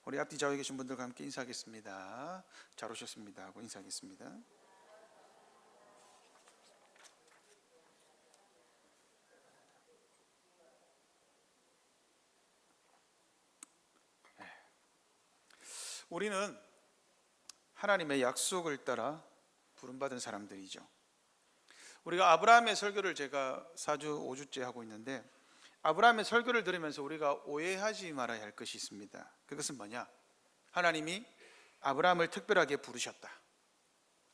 우리 앞뒤 좌우에 계신 분들과 함께 인사하겠습니다. 잘 오셨습니다 하고 인사하겠습니다. 우리는 하나님의 약속을 따라 부름받은 사람들이죠. 우리가 아브라함의 설교를 제가 4주 5주째 하고 있는데, 아브라함의 설교를 들으면서 우리가 오해하지 말아야 할 것이 있습니다. 그것은 뭐냐? 하나님이 아브라함을 특별하게 부르셨다,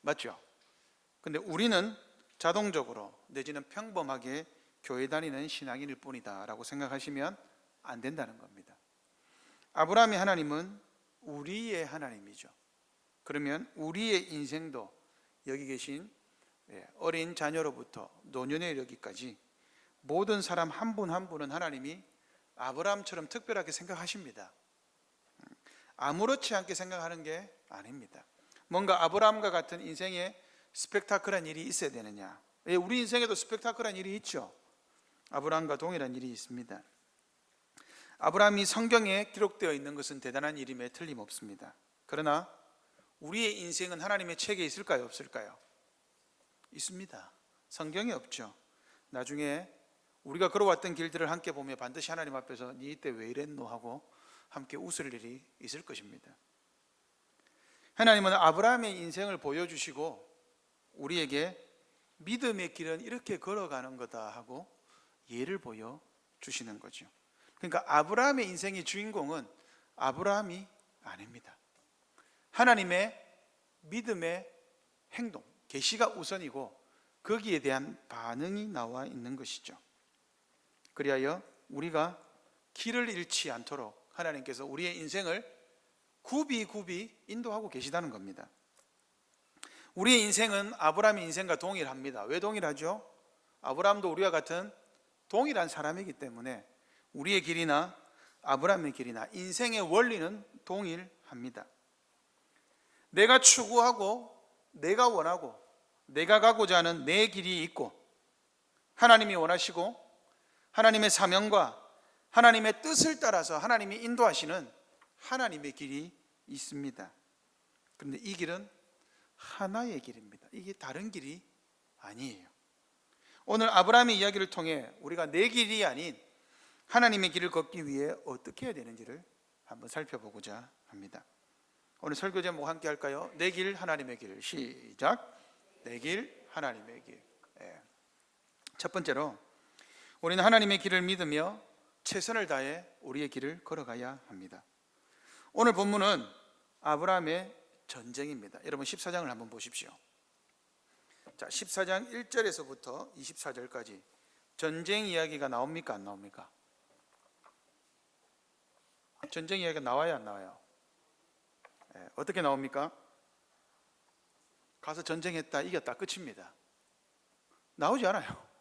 맞죠? 근데 우리는 자동적으로 내지는 평범하게 교회 다니는 신앙인일 뿐이다 라고 생각하시면 안 된다는 겁니다. 아브라함의 하나님은 우리의 하나님이죠. 그러면 우리의 인생도 여기 계신 어린 자녀로부터 노년에 이르기까지 모든 사람 한 분 한 분은 하나님이 아브라함처럼 특별하게 생각하십니다. 아무렇지 않게 생각하는 게 아닙니다. 뭔가 아브라함과 같은 인생에 스펙타클한 일이 있어야 되느냐? 우리 인생에도 스펙타클한 일이 있죠. 아브라함과 동일한 일이 있습니다. 아브라함이 성경에 기록되어 있는 것은 대단한 일임에 틀림없습니다. 그러나 우리의 인생은 하나님의 책에 있을까요? 없을까요? 있습니다. 성경에 없죠. 나중에 우리가 걸어왔던 길들을 함께 보며 반드시 하나님 앞에서 네 이때 왜 이랬노 하고 함께 웃을 일이 있을 것입니다. 하나님은 아브라함의 인생을 보여주시고 우리에게 믿음의 길은 이렇게 걸어가는 거다 하고 예를 보여주시는 거죠. 그러니까 아브라함의 인생의 주인공은 아브라함이 아닙니다. 하나님의 믿음의 행동, 계시가 우선이고 거기에 대한 반응이 나와 있는 것이죠. 그리하여 우리가 길을 잃지 않도록 하나님께서 우리의 인생을 굽이 인도하고 계시다는 겁니다. 우리의 인생은 아브라함의 인생과 동일합니다. 왜 동일하죠? 아브라함도 우리와 같은 동일한 사람이기 때문에 우리의 길이나 아브라함의 길이나 인생의 원리는 동일합니다. 내가 추구하고 내가 원하고 내가 가고자 하는 내 길이 있고, 하나님이 원하시고 하나님의 사명과 하나님의 뜻을 따라서 하나님이 인도하시는 하나님의 길이 있습니다. 그런데 이 길은 하나의 길입니다. 이게 다른 길이 아니에요. 오늘 아브라함의 이야기를 통해 우리가 내 길이 아닌 하나님의 길을 걷기 위해 어떻게 해야 되는지를 한번 살펴보고자 합니다. 오늘 설교 제목 함께 할까요? 내 길 하나님의 길. 시작. 내 길 하나님의 길. 첫 번째로 우리는 하나님의 길을 믿으며 최선을 다해 우리의 길을 걸어가야 합니다. 오늘 본문은 아브라함의 전쟁입니다. 여러분 14장을 한번 보십시오. 자, 14장 1절에서부터 24절까지 전쟁 이야기가 나옵니까? 안 나옵니까? 전쟁 이야기가 나와요? 안 나와요? 어떻게 나옵니까? 가서 전쟁했다, 이겼다, 끝입니다. 나오지 않아요.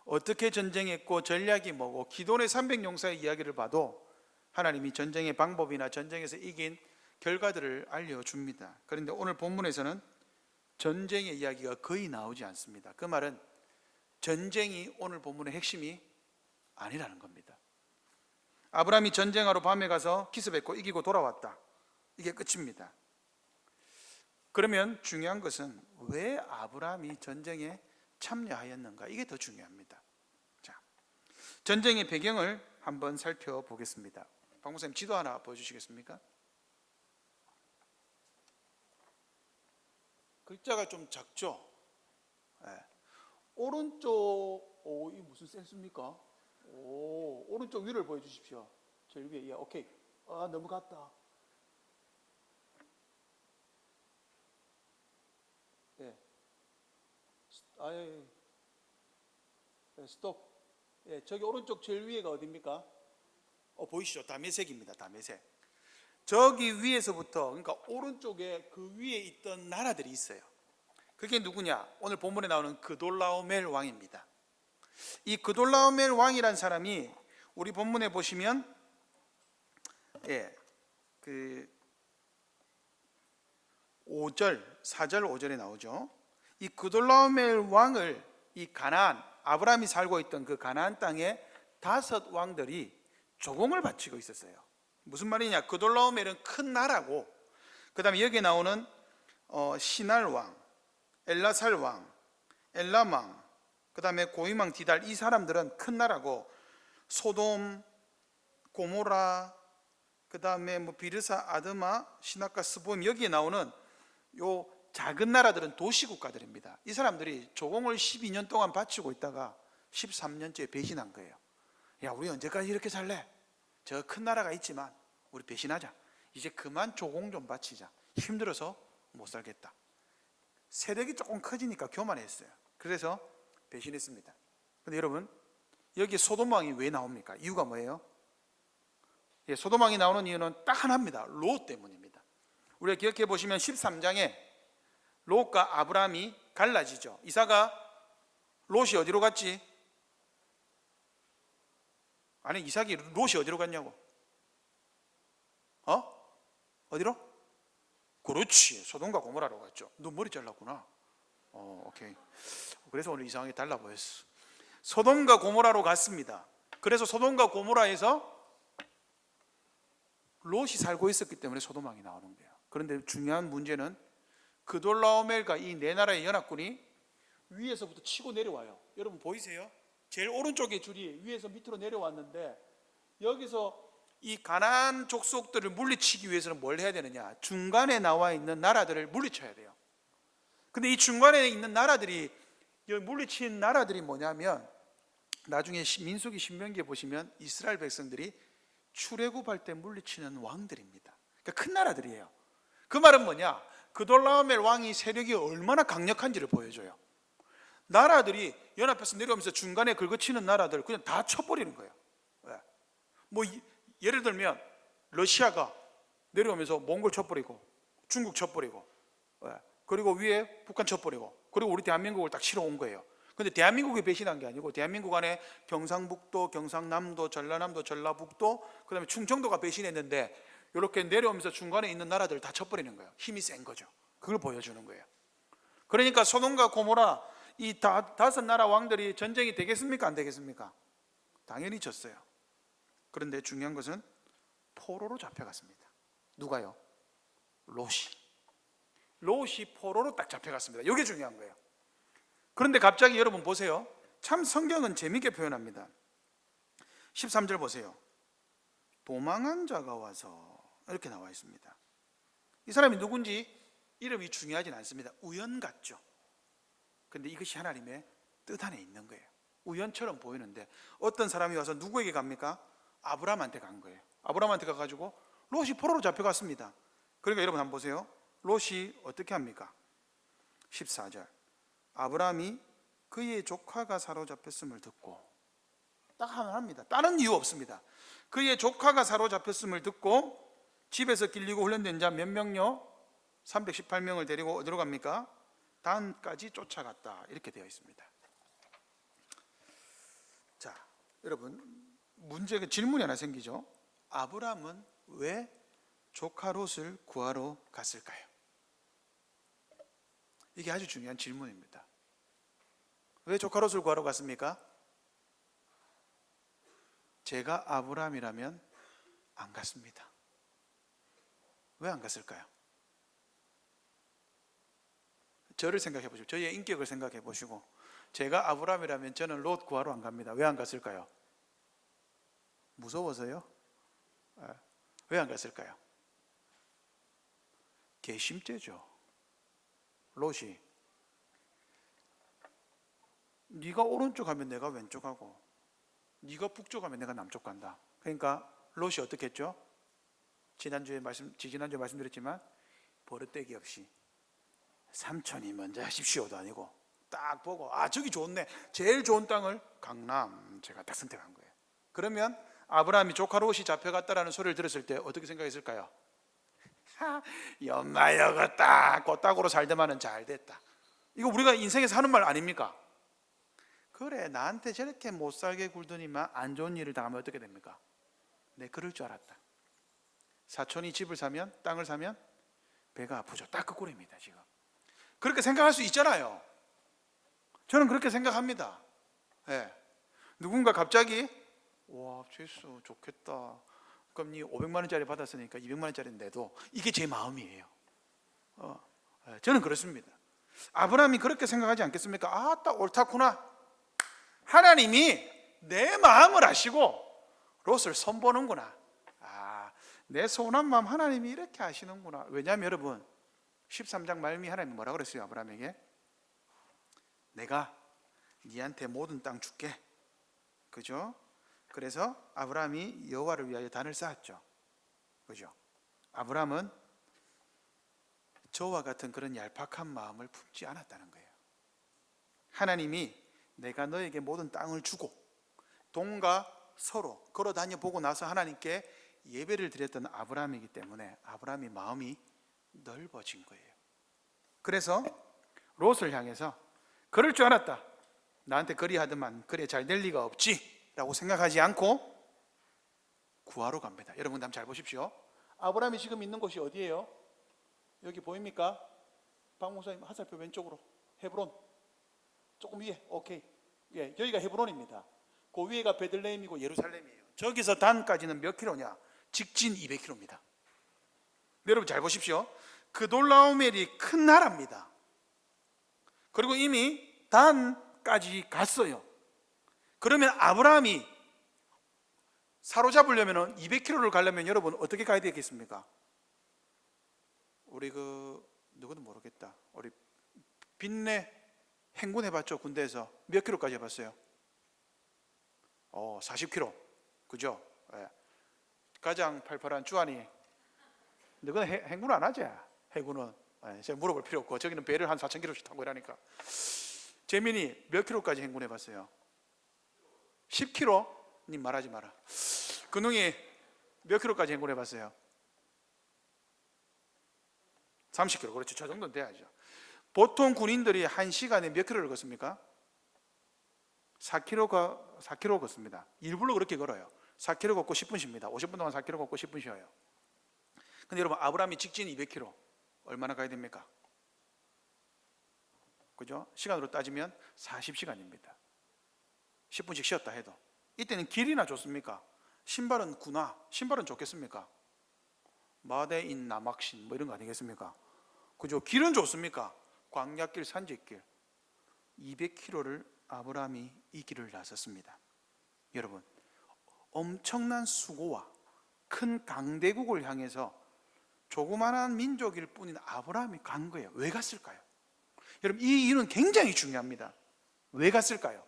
어떻게 전쟁했고 전략이 뭐고 기돈의 300용사의 이야기를 봐도 하나님이 전쟁의 방법이나 전쟁에서 이긴 결과들을 알려줍니다. 그런데 오늘 본문에서는 전쟁의 이야기가 거의 나오지 않습니다. 그 말은 전쟁이 오늘 본문의 핵심이 아니라는 겁니다. 아브라함이 전쟁하러 밤에 가서 기습했고 이기고 돌아왔다, 이게 끝입니다. 그러면 중요한 것은 왜 아브라함이 전쟁에 참여하였는가, 이게 더 중요합니다. 자, 전쟁의 배경을 한번 살펴보겠습니다. 박 목사님 지도 하나 보여주시겠습니까? 글자가 좀 작죠? 오른쪽, 이 무슨 센스입니까? 오른쪽 위를 보여주십시오. 제일 위에. 오케이. 너무 같다. 스톱. 저기 오른쪽 제일 위에가 어디입니까? 보이시죠? 다메섹입니다. 다메섹. 저기 위에서부터, 그러니까 오른쪽에 그 위에 있던 나라들이 있어요. 그게 누구냐? 오늘 본문에 나오는 그돌라오멜 왕입니다. 이 그돌라오멜 왕이란 사람이 우리 본문에 보시면 그 4절 5절에 나오죠. 이 그돌라오멜 왕을 이 가나안, 아브라함이 살고 있던 그 가나안 땅에 5 왕들이 조공을 바치고 있었어요. 무슨 말이냐? 그돌라오멜은 큰 나라고, 그 다음에 여기에 나오는 시날 왕, 엘라살 왕, 엘람 왕, 그 다음에 고임왕 디달, 이 사람들은 큰 나라고, 소돔, 고모라, 그 다음에 뭐 비르사, 아드마, 시나카, 스보임, 여기에 나오는 요 작은 나라들은 도시국가들입니다. 이 사람들이 조공을 12년 동안 바치고 있다가 13년째 배신한 거예요. 야, 우리 언제까지 이렇게 살래? 저 큰 나라가 있지만 우리 배신하자. 이제 그만 조공 좀 바치자. 힘들어서 못 살겠다. 세력이 조금 커지니까 교만했어요. 그래서 배신했습니다. 근데 여러분, 여기 소돔왕이 왜 나옵니까? 이유가 뭐예요? 소돔왕이 나오는 이유는 딱 하나입니다. 롯 때문입니다. 우리가 기억해 보시면 13장에 롯과 아브라함이 갈라지죠. 이사가 롯이 어디로 갔지? 아니, 이삭이 롯이 어디로 갔냐고? 어디로? 그렇지, 소돔과 고모라로 갔죠. 너 머리 잘랐구나. 오케이. 그래서 오늘 이상하게 달라 보였어. 소돔과 고모라로 갔습니다. 그래서 소돔과 고모라에서 롯이 살고 있었기 때문에 소돔왕이 나오는 거예요. 그런데 중요한 문제는 그돌라오멜과 이 네 나라의 연합군이 위에서부터 치고 내려와요. 여러분 보이세요? 제일 오른쪽의 줄이 위에서 밑으로 내려왔는데, 여기서 이 가나안 족속들을 물리치기 위해서는 뭘 해야 되느냐? 중간에 나와 있는 나라들을 물리쳐야 돼요. 근데 이 중간에 있는 나라들이, 여기 물리친 나라들이 뭐냐면, 나중에 민수기 신명기에 보시면 이스라엘 백성들이 출애굽할 때 물리치는 왕들입니다. 그러니까 큰 나라들이에요. 그 말은 뭐냐? 그돌라오멜 왕이 세력이 얼마나 강력한지를 보여줘요. 나라들이 연합해서 내려오면서 중간에 긁어치는 나라들 그냥 다 쳐버리는 거예요. 뭐 예를 들면 러시아가 내려오면서 몽골 쳐버리고, 중국 쳐버리고, 그리고 위에 북한 쳐버리고, 그리고 우리 대한민국을 딱 치러 온 거예요. 근데 대한민국이 배신한 게 아니고, 대한민국 안에 경상북도, 경상남도, 전라남도, 전라북도, 그 다음에 충청도가 배신했는데, 이렇게 내려오면서 중간에 있는 나라들을 다 쳐버리는 거예요. 힘이 센 거죠. 그걸 보여주는 거예요. 그러니까 소돔과 고모라, 이 다섯 나라 왕들이 전쟁이 되겠습니까? 안 되겠습니까? 당연히 졌어요. 그런데 중요한 것은 포로로 잡혀갔습니다. 누가요? 롯이 포로로 딱 잡혀갔습니다. 이게 중요한 거예요. 그런데 갑자기 여러분 보세요. 참 성경은 재미있게 표현합니다. 13절 보세요. 도망한 자가 와서, 이렇게 나와 있습니다. 이 사람이 누군지 이름이 중요하진 않습니다. 우연 같죠. 근데 이것이 하나님의 뜻 안에 있는 거예요. 우연처럼 보이는데 어떤 사람이 와서 누구에게 갑니까? 아브라함한테 간 거예요. 아브라함한테 가가지고 롯이 포로로 잡혀갔습니다. 그러니까 여러분 한번 보세요. 롯이 어떻게 합니까? 14절. 아브라함이 그의 조카가 사로잡혔음을 듣고, 딱 하나 합니다. 다른 이유 없습니다. 그의 조카가 사로잡혔음을 듣고 집에서 길리고 훈련된 자 몇 명요? 318명을 데리고 어디로 갑니까? 단까지 쫓아갔다. 이렇게 되어 있습니다. 자, 여러분, 문제가, 질문이 하나 생기죠. 아브라함은 왜 조카 롯을 구하러 갔을까요? 이게 아주 중요한 질문입니다. 왜 조카 롯을 구하러 갔습니까? 제가 아브라함이라면 안 갔습니다. 왜 안 갔을까요? 저를 생각해 보시고, 저의 인격을 생각해 보시고, 제가 아브라함이라면 저는 롯 구하러 안 갑니다. 왜 안 갔을까요? 무서워서요? 왜 안 갔을까요? 괘씸죄죠. 롯이, 네가 오른쪽 하면 내가 왼쪽 하고, 네가 북쪽 하면 내가 남쪽 간다. 그러니까 롯이 어떻게 했죠? 지난주에 말씀드렸지만 버릇대기 없이 삼촌이 먼저 하십시오도 아니고 딱 보고, 아 저기 좋네, 제일 좋은 땅을 강남 제가 딱 선택한 거예요. 그러면 아브라함이 조카 롯이 잡혀갔다라는 소리를 들었을 때 어떻게 생각했을까요? 연마여가 딱 꽃딱으로 살더만은 잘 됐다. 이거 우리가 인생에서 하는 말 아닙니까? 그래, 나한테 저렇게 못 살게 굴더니만 안 좋은 일을 당하면 어떻게 됩니까? 내 그럴 줄 알았다. 사촌이 집을 사면, 땅을 사면 배가 아프죠. 딱 그 꼴입니다. 지금 그렇게 생각할 수 있잖아요. 저는 그렇게 생각합니다. 누군가 갑자기 와, 제수 좋겠다, 그럼 니 500만 원짜리 받았으니까 200만 원짜리 내도, 이게 제 마음이에요. 저는 그렇습니다. 아브라함이 그렇게 생각하지 않겠습니까? 아따 옳다구나. 하나님이 내 마음을 아시고 롯을 선보는구나. 내 소원한 마음 하나님이 이렇게 아시는구나. 왜냐하면 여러분 13장 말미 하나님이 뭐라 그랬어요? 아브라함에게 내가 니한테 모든 땅 줄게. 그죠? 그래서 아브라함이 여호와를 위하여 단을 쌓았죠. 그죠? 아브라함은 저와 같은 그런 얄팍한 마음을 품지 않았다는 거예요. 하나님이 내가 너에게 모든 땅을 주고 동과 서로 걸어 다녀 보고 나서 하나님께 예배를 드렸던 아브라함이기 때문에 아브라함의 마음이 넓어진 거예요. 그래서 롯을 향해서 그럴 줄 알았다. 나한테 그리하더만 그래 잘 될 리가 없지 라고 생각하지 않고 구하러 갑니다. 여러분 한번 잘 보십시오. 아브라함이 지금 있는 곳이 어디예요? 여기 보입니까? 박 목사님 화살표 왼쪽으로 헤브론 조금 위에. 오케이. 예, 여기가 헤브론입니다. 그 위에가 베들레헴이고 예루살렘이에요. 저기서 단까지는 몇 킬로냐? 직진 200킬로입니다. 여러분 잘 보십시오. 그 돌라오멜이 큰 나라입니다. 그리고 이미 단까지 갔어요. 그러면 아브라함이 사로잡으려면 200킬로를 가려면 여러분 어떻게 가야 되겠습니까? 우리 누구도 모르겠다. 우리 빈내 행군 해봤죠? 군대에서 몇 킬로까지 해봤어요? 40킬로. 그죠? 예. 가장 팔팔한 주한이 너는 행군 안 하지? 해군은 제가 물어볼 필요 없고 저기는 배를 한 4,000킬로씩 타고 이러니까. 재민이 몇 킬로까지 행군해 봤어요? 10킬로? 님 말하지 마라. 근웅이 몇 킬로까지 행군해 봤어요? 30킬로. 그렇죠. 저 정도는 돼야죠. 보통 군인들이 한 시간에 몇 킬로를 걷습니까? 4킬로 걷습니다. 일부러 그렇게 걸어요. 4킬로 걷고 10분 쉽니다. 50분 동안 4킬로 걷고 10분 쉬어요. 근데 여러분 아브라함이 직진 200킬로 얼마나 가야 됩니까? 그죠? 시간으로 따지면 40시간입니다. 10분씩 쉬었다 해도. 이때는 길이나 좋습니까? 신발은 구나. 신발은 좋겠습니까? 마대인 나막신 뭐 이런 거 아니겠습니까? 그죠? 길은 좋습니까? 광야길, 산지길. 200km를 아브라함이 이 길을 나섰습니다. 여러분, 엄청난 수고와 큰 강대국을 향해서 조그마한 민족일 뿐인 아브라함이 간 거예요. 왜 갔을까요? 여러분, 이 이유는 굉장히 중요합니다. 왜 갔을까요?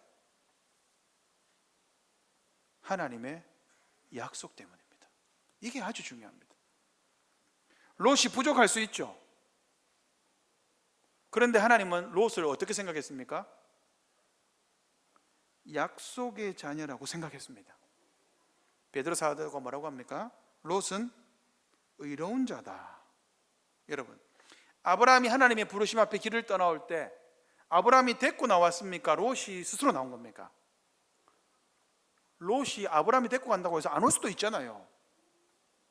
하나님의 약속 때문입니다. 이게 아주 중요합니다. 롯이 부족할 수 있죠. 그런데 하나님은 롯을 어떻게 생각했습니까? 약속의 자녀라고 생각했습니다. 베드로 사도가 뭐라고 합니까? 롯은 의로운 자다. 여러분, 아브라함이 하나님의 부르심 앞에 길을 떠나올 때 아브라함이 데리고 나왔습니까? 롯이 스스로 나온 겁니까? 롯이 아브라함이 데리고 간다고 해서 안 올 수도 있잖아요.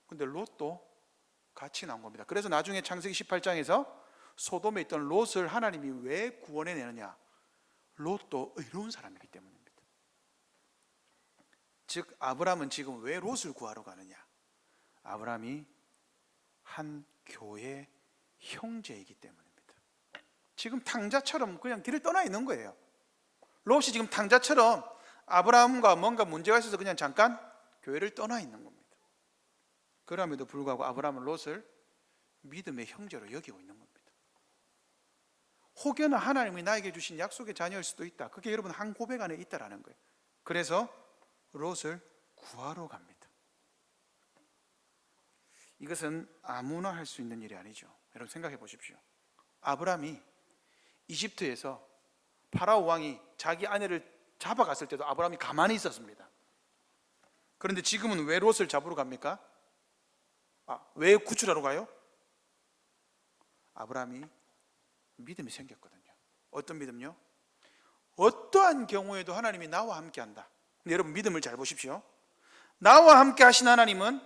근데 롯도 같이 나온 겁니다. 그래서 나중에 창세기 18장에서 소돔에 있던 롯을 하나님이 왜 구원해내느냐? 롯도 의로운 사람이기 때문입니다. 즉 아브라함은 지금 왜 롯을 구하러 가느냐? 아브라함이 한 교회 형제이기 때문입니다. 지금 탕자처럼 그냥 길을 떠나 있는 거예요. 롯이 지금 탕자처럼 아브라함과 뭔가 문제가 있어서 그냥 잠깐 교회를 떠나 있는 겁니다. 그럼에도 불구하고 아브라함은 롯을 믿음의 형제로 여기고 있는 겁니다. 혹여나 하나님이 나에게 주신 약속의 자녀일 수도 있다. 그게 여러분 한 고백 안에 있다라는 거예요. 그래서 롯을 구하러 갑니다. 이것은 아무나 할 수 있는 일이 아니죠. 여러분 생각해 보십시오. 아브라함이 이집트에서 파라오 왕이 자기 아내를 잡아갔을 때도 아브라함이 가만히 있었습니다. 그런데 지금은 왜 롯을 잡으러 갑니까? 왜 구출하러 가요? 아브라함이 믿음이 생겼거든요. 어떤 믿음요? 어떠한 경우에도 하나님이 나와 함께 한다. 근데 여러분 믿음을 잘 보십시오. 나와 함께 하신 하나님은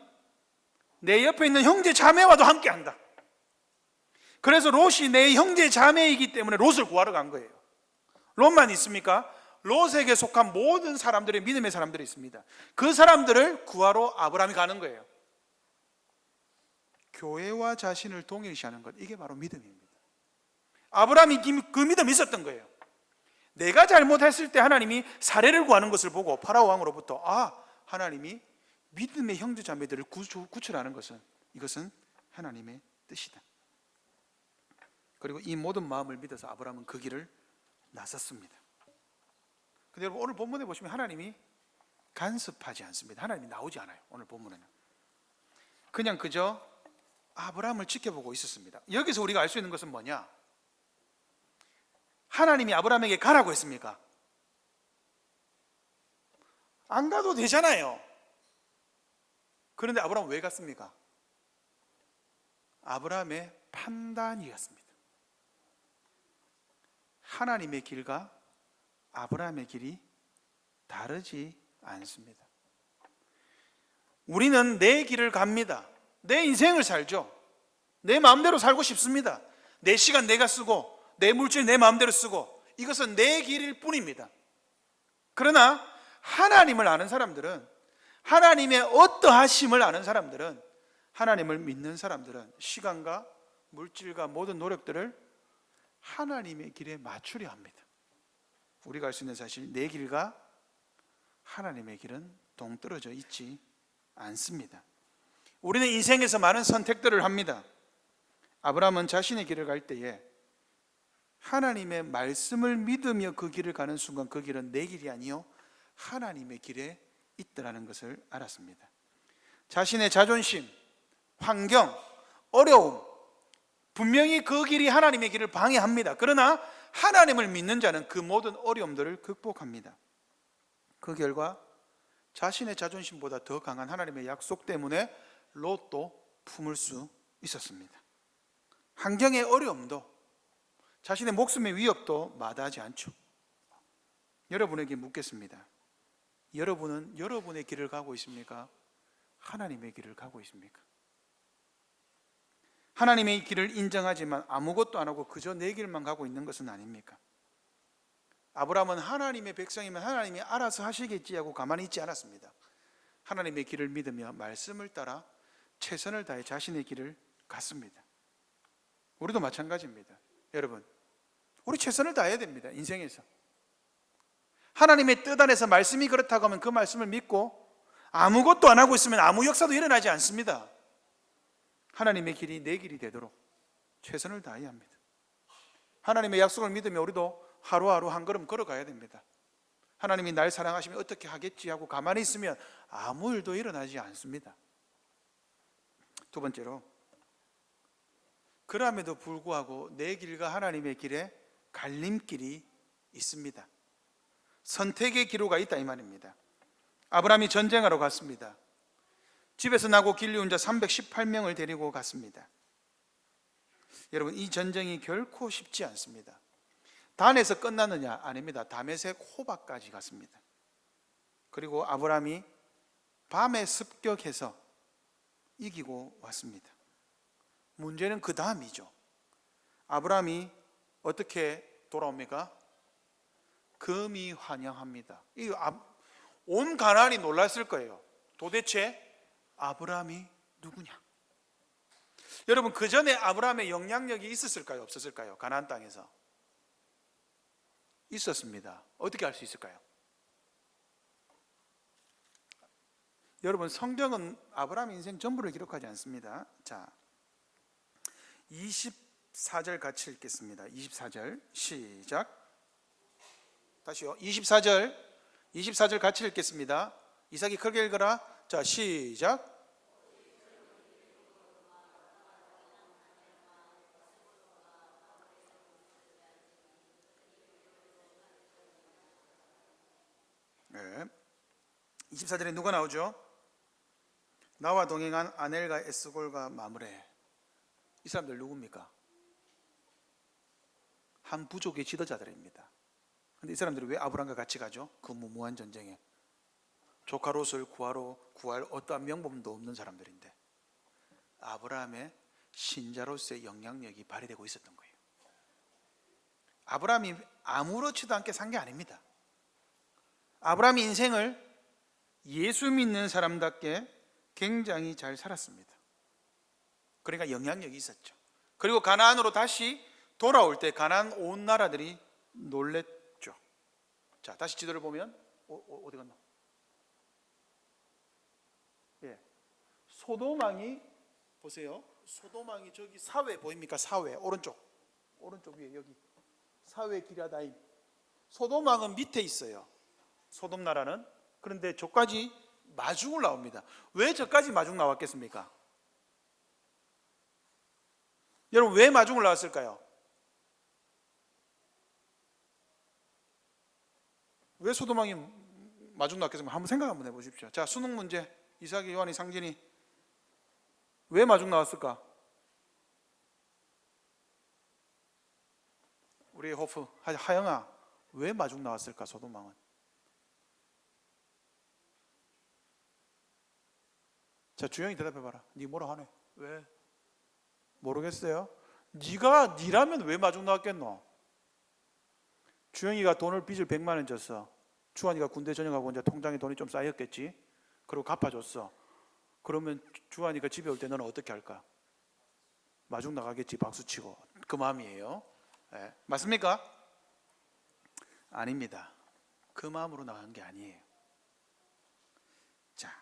내 옆에 있는 형제 자매와도 함께 한다. 그래서 롯이 내 형제 자매이기 때문에 롯을 구하러 간 거예요. 롯만 있습니까? 롯에게 속한 모든 사람들의 믿음의 사람들이 있습니다. 그 사람들을 구하러 아브라함이 가는 거예요. 교회와 자신을 동일시하는 것, 이게 바로 믿음입니다. 아브라함이 그 믿음이 있었던 거예요. 내가 잘못했을 때 하나님이 사례를 구하는 것을 보고 파라오 왕으로부터 하나님이 믿음의 형제 자매들을 구출하는 것은, 이것은 하나님의 뜻이다. 그리고 이 모든 마음을 믿어서 아브라함은 그 길을 나섰습니다. 근데 여러분, 오늘 본문에 보시면 하나님이 간섭하지 않습니다. 하나님이 나오지 않아요. 오늘 본문에는 그냥 그저 아브라함을 지켜보고 있었습니다. 여기서 우리가 알 수 있는 것은 뭐냐? 하나님이 아브라함에게 가라고 했습니까? 안 가도 되잖아요. 그런데 아브라함은 왜 갔습니까? 아브라함의 판단이었습니다. 하나님의 길과 아브라함의 길이 다르지 않습니다. 우리는 내 길을 갑니다. 내 인생을 살죠. 내 마음대로 살고 싶습니다. 내 시간 내가 쓰고 내 물질 내 마음대로 쓰고, 이것은 내 길일 뿐입니다. 그러나 하나님을 아는 사람들은, 하나님의 어떠하심을 아는 사람들은, 하나님을 믿는 사람들은 시간과 물질과 모든 노력들을 하나님의 길에 맞추려 합니다. 우리가 알 수 있는 사실, 내 길과 하나님의 길은 동떨어져 있지 않습니다. 우리는 인생에서 많은 선택들을 합니다. 아브라함은 자신의 길을 갈 때에 하나님의 말씀을 믿으며 그 길을 가는 순간, 그 길은 내 길이 아니요 하나님의 길에 있더라는 것을 알았습니다. 자신의 자존심, 환경, 어려움, 분명히 그 길이 하나님의 길을 방해합니다. 그러나 하나님을 믿는 자는 그 모든 어려움들을 극복합니다. 그 결과 자신의 자존심보다 더 강한 하나님의 약속 때문에 롯도 품을 수 있었습니다. 환경의 어려움도, 자신의 목숨의 위협도 마다하지 않죠. 여러분에게 묻겠습니다. 여러분은 여러분의 길을 가고 있습니까? 하나님의 길을 가고 있습니까? 하나님의 길을 인정하지만 아무것도 안 하고 그저 내 길만 가고 있는 것은 아닙니까? 아브라함은 하나님의 백성이면 하나님이 알아서 하시겠지 하고 가만히 있지 않았습니다. 하나님의 길을 믿으며 말씀을 따라 최선을 다해 자신의 길을 갔습니다. 우리도 마찬가지입니다. 여러분, 우리 최선을 다해야 됩니다. 인생에서 하나님의 뜻 안에서 말씀이 그렇다고 하면 그 말씀을 믿고 아무것도 안 하고 있으면 아무 역사도 일어나지 않습니다. 하나님의 길이 내 길이 되도록 최선을 다해야 합니다. 하나님의 약속을 믿으며 우리도 하루하루 한 걸음 걸어가야 됩니다. 하나님이 날 사랑하시면 어떻게 하겠지 하고 가만히 있으면 아무 일도 일어나지 않습니다. 두 번째로, 그럼에도 불구하고 내 길과 하나님의 길에 갈림길이 있습니다. 선택의 기로가 있다, 이 말입니다. 아브라함이 전쟁하러 갔습니다. 집에서 나고 길리운 자 318명을 데리고 갔습니다. 여러분, 이 전쟁이 결코 쉽지 않습니다. 단에서 끝났느냐? 아닙니다. 다메섹 호박까지 갔습니다. 그리고 아브라함이 밤에 습격해서 이기고 왔습니다. 문제는 그 다음이죠. 아브라함이 어떻게 돌아옵니까? 금이 환영합니다. 온 가나안이 놀랐을 거예요. 도대체 아브라함이 누구냐? 여러분, 그 전에 아브라함의 영향력이 있었을까요? 없었을까요? 가나안 땅에서 있었습니다. 어떻게 알 수 있을까요? 여러분, 성경은 아브라함 인생 전부를 기록하지 않습니다. 자, 24절 같이 읽겠습니다. 24절 시작. 다시요. 24절 같이 읽겠습니다. 이삭이 크게 읽어라. 자, 시작. 네. 24절에 누가 나오죠? 나와 동행한 아넬과 에스골과 마므레. 이 사람들 누굽니까? 한 부족의 지도자들입니다. 그런데 이 사람들이 왜 아브람과 같이 가죠? 그 무모한 전쟁에 조카 롯을 구할 어떠한 명분도 없는 사람들인데 아브라함의 신자로서의 영향력이 발휘되고 있었던 거예요. 아브라함이 아무렇지도 않게 산 게 아닙니다. 아브라함이 인생을 예수 믿는 사람답게 굉장히 잘 살았습니다. 그러니까 영향력이 있었죠. 그리고 가나안으로 다시 돌아올 때 가나안 온 나라들이 놀랬죠. 자, 다시 지도를 보면 어디 갔나? 예, 소돔왕이 보세요. 소돔왕이 저기 사회 보입니까? 사회 오른쪽 위에 여기 사회 기랴다임. 소돔왕은 밑에 있어요. 소돔 나라는. 그런데 저까지 마중을 나옵니다. 왜 저까지 마중 나왔겠습니까? 여러분 왜 마중을 나왔을까요? 왜 소돔왕이 마중 나왔겠습니까? 한번 생각 한번 해보십시오. 자, 수능 문제 이삭이, 요한이, 상진이 왜 마중 나왔을까? 우리 호프 하영아 왜 마중 나왔을까? 소돔왕은. 자, 주영이 대답해봐라. 니 뭐라 하네? 왜? 모르겠어요? 니라면 왜 마중 나왔겠노? 주영이가 돈을 빚을 100만 원 줬어. 주환이가 군대 전역하고 이제 통장에 돈이 좀 쌓였겠지. 그리고 갚아줬어. 그러면 주환이가 집에 올 때 너는 어떻게 할까? 마중 나가겠지. 박수치고. 그 마음이에요. 네. 맞습니까? 아닙니다. 그 마음으로 나간 게 아니에요. 자,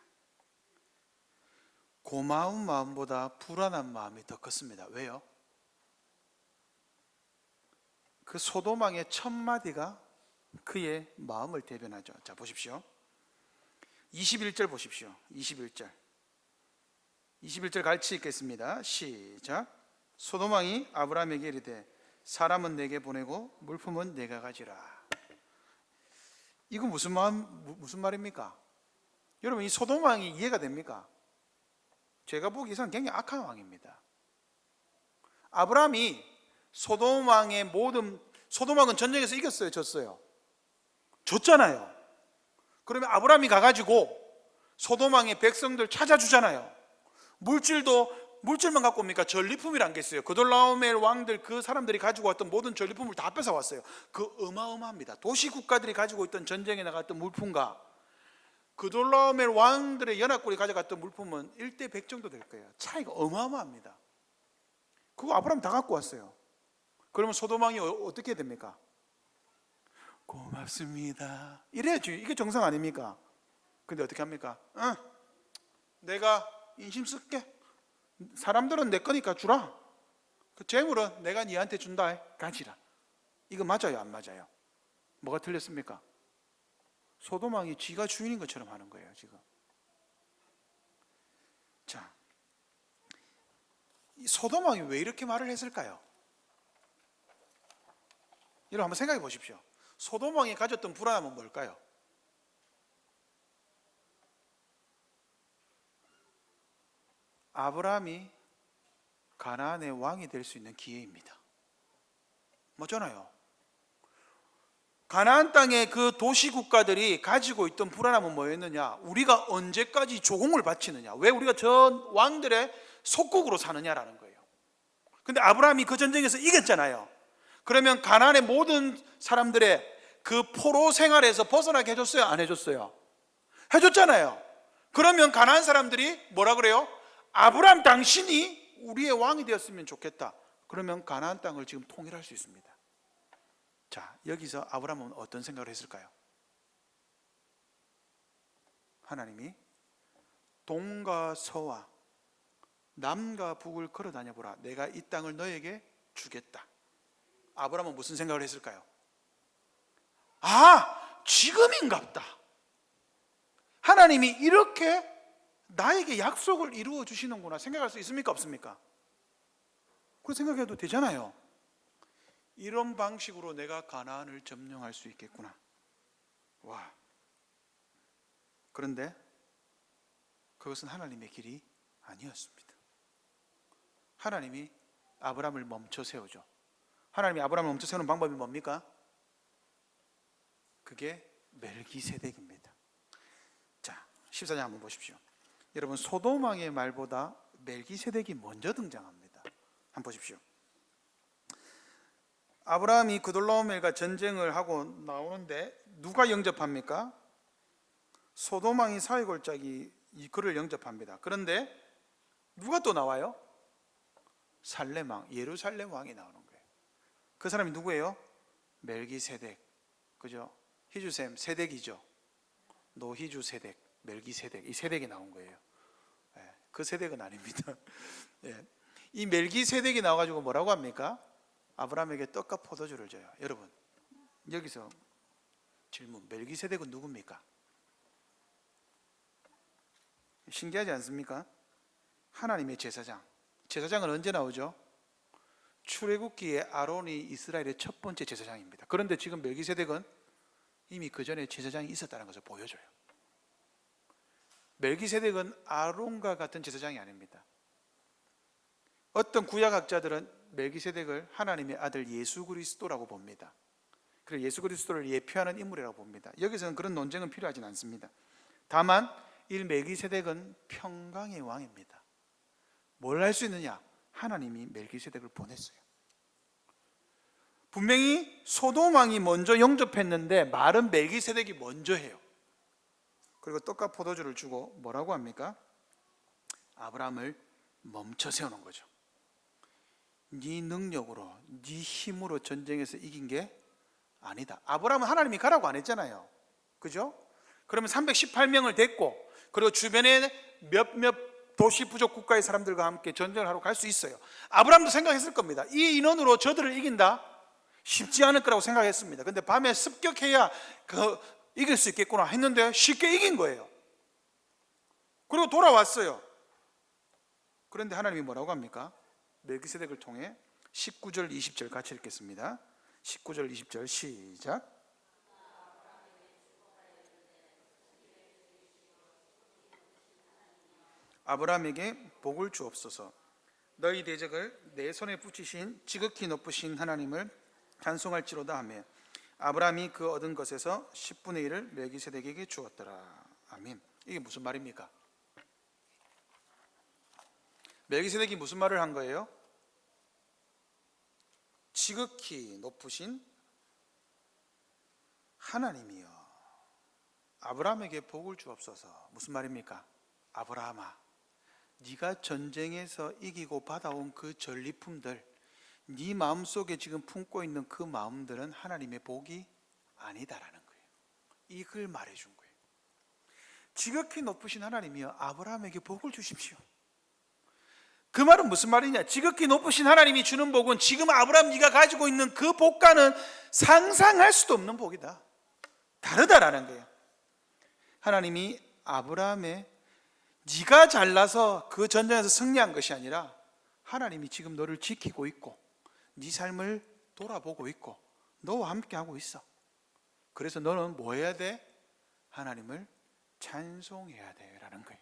고마운 마음보다 불안한 마음이 더 컸습니다. 왜요? 그 소돔왕의 첫 마디가 그의 마음을 대변하죠. 자, 보십시오. 21절 보십시오. 21절 같이 읽겠습니다. 시작. 소돔왕이 아브라함에게 이르되 사람은 내게 보내고 물품은 내가 가지라. 이거 무슨 말입니까? 여러분 이 소돔왕이 이해가 됩니까? 제가 보기에는 굉장히 악한 왕입니다. 아브라함이 소돔왕은 전쟁에서 이겼어요, 졌어요? 졌잖아요. 그러면 아브라함이 가가지고 소돔왕의 백성들 찾아주잖아요. 물질만 갖고 옵니까? 전리품이란 게 있어요. 그돌라오멜 왕들 그 사람들이 가지고 왔던 모든 전리품을 다 뺏어왔어요. 그 어마어마합니다. 도시 국가들이 가지고 있던 전쟁에 나갔던 물품과 그돌라오멜 왕들의 연합군이 가져갔던 물품은 1대 100 정도 될 거예요. 차이가 어마어마합니다. 그거 아브라함이 다 갖고 왔어요. 그러면 소돔왕이 어떻게 됩니까? 고맙습니다. 이래야지. 이게 정상 아닙니까? 근데 어떻게 합니까? 내가 인심 쓸게. 사람들은 내 거니까 주라. 그 재물은 내가 니한테 준다. 가지라. 이거 맞아요, 안 맞아요? 뭐가 틀렸습니까? 소돔왕이 지가 주인인 것처럼 하는 거예요, 지금. 자, 이 소돔왕이 왜 이렇게 말을 했을까요? 여러분 한번 생각해 보십시오. 소돔왕이 가졌던 불안함은 뭘까요? 아브라함이 가나안의 왕이 될 수 있는 기회입니다. 맞잖아요. 가나안 땅의 그 도시 국가들이 가지고 있던 불안함은 뭐였느냐? 우리가 언제까지 조공을 바치느냐? 왜 우리가 전 왕들의 속국으로 사느냐라는 거예요. 근데 아브라함이 그 전쟁에서 이겼잖아요. 그러면 가나안의 모든 사람들의 그 포로 생활에서 벗어나게 해줬어요? 안 해줬어요? 해줬잖아요. 그러면 가나안 사람들이 뭐라 그래요? 아브라함 당신이 우리의 왕이 되었으면 좋겠다. 그러면 가나안 땅을 지금 통일할 수 있습니다. 자, 여기서 아브라함은 어떤 생각을 했을까요? 하나님이 동과 서와 남과 북을 걸어 다녀보라. 내가 이 땅을 너에게 주겠다. 아브라함은 무슨 생각을 했을까요? 지금인갑다. 하나님이 이렇게 나에게 약속을 이루어 주시는구나 생각할 수 있습니까? 없습니까? 그렇게 생각해도 되잖아요. 이런 방식으로 내가 가나안을 점령할 수 있겠구나. 와. 그런데 그것은 하나님의 길이 아니었습니다. 하나님이 아브라함을 멈춰 세우죠. 하나님이 아브라함을 멈춰 세우는 방법이 뭡니까? 그게 멜기세덱입니다. 자, 14장 한번 보십시오. 여러분 소돔왕의 말보다 멜기세덱이 먼저 등장합니다. 한번 보십시오. 아브라함이 그돌라오멜과 전쟁을 하고 나오는데 누가 영접합니까? 소돔왕이 사회골짜기 그를 영접합니다. 그런데 누가 또 나와요? 살렘 왕, 예루살렘 왕이 나오는 거예요. 그 사람이 누구예요? 멜기세덱. 그죠? 희주샘 세덱이죠. 노희주 세덱, 멜기세덱. 이 세덱이 나온 거예요. 그 세덱은 아닙니다. 이 멜기세덱이 나와가지고 뭐라고 합니까? 아브라함에게 떡과 포도주를 줘요. 여러분, 여기서 질문, 멜기세덱은 누굽니까? 신기하지 않습니까? 하나님의 제사장. 제사장은 언제 나오죠? 출애굽기에 아론이 이스라엘의 첫 번째 제사장입니다. 그런데 지금 멜기세덱은 이미 그 전에 제사장이 있었다는 것을 보여줘요. 멜기세덱은 아론과 같은 제사장이 아닙니다. 어떤 구약학자들은 멜기세덱을 하나님의 아들 예수 그리스도라고 봅니다. 그래서 예수 그리스도를 예표하는 인물이라고 봅니다. 여기서는 그런 논쟁은 필요하진 않습니다. 다만 이 멜기세덱은 평강의 왕입니다. 뭘 할 수 있느냐? 하나님이 멜기세덱을 보냈어요. 분명히 소돔 왕이 먼저 영접했는데 말은 멜기세덱이 먼저 해요. 그리고 떡과 포도주를 주고 뭐라고 합니까? 아브라함을 멈춰 세우는 거죠. 네 능력으로, 네 힘으로 전쟁에서 이긴 게 아니다. 아브라함은 하나님이 가라고 안 했잖아요. 그죠? 그러면 318명을 데리고 그리고 주변에 몇몇 도시 부족 국가의 사람들과 함께 전쟁을 하러 갈 수 있어요. 아브라함도 생각했을 겁니다. 이 인원으로 저들을 이긴다? 쉽지 않을 거라고 생각했습니다. 근데 밤에 습격해야 이길 수 있겠구나 했는데 쉽게 이긴 거예요. 그리고 돌아왔어요. 그런데 하나님이 뭐라고 합니까? 멜기세덱을 통해 19절 20절 같이 읽겠습니다. 19절 20절 시작. 아브라함에게 복을 주옵소서. 너희 대적을 내 손에 붙이신 지극히 높으신 하나님을 찬송할지로다 하며 아브라함이 그 얻은 것에서 10분의 1을 멜기세덱에게 주었더라. 아멘. 이게 무슨 말입니까? 멜기세덱이 무슨 말을 한 거예요? 지극히 높으신 하나님이여 아브라함에게 복을 주옵소서. 무슨 말입니까? 아브라함아, 네가 전쟁에서 이기고 받아온 그 전리품들, 네 마음속에 지금 품고 있는 그 마음들은 하나님의 복이 아니다라는 거예요. 이걸 말해준 거예요. 지극히 높으신 하나님이여 아브라함에게 복을 주십시오. 그 말은 무슨 말이냐? 지극히 높으신 하나님이 주는 복은 지금 아브라함 네가 가지고 있는 그 복과는 상상할 수도 없는 복이다. 다르다라는 거예요. 하나님이 아브라함의 네가 잘나서 그 전쟁에서 승리한 것이 아니라 하나님이 지금 너를 지키고 있고 네 삶을 돌아보고 있고 너와 함께 하고 있어. 그래서 너는 뭐 해야 돼? 하나님을 찬송해야 돼라는 거예요.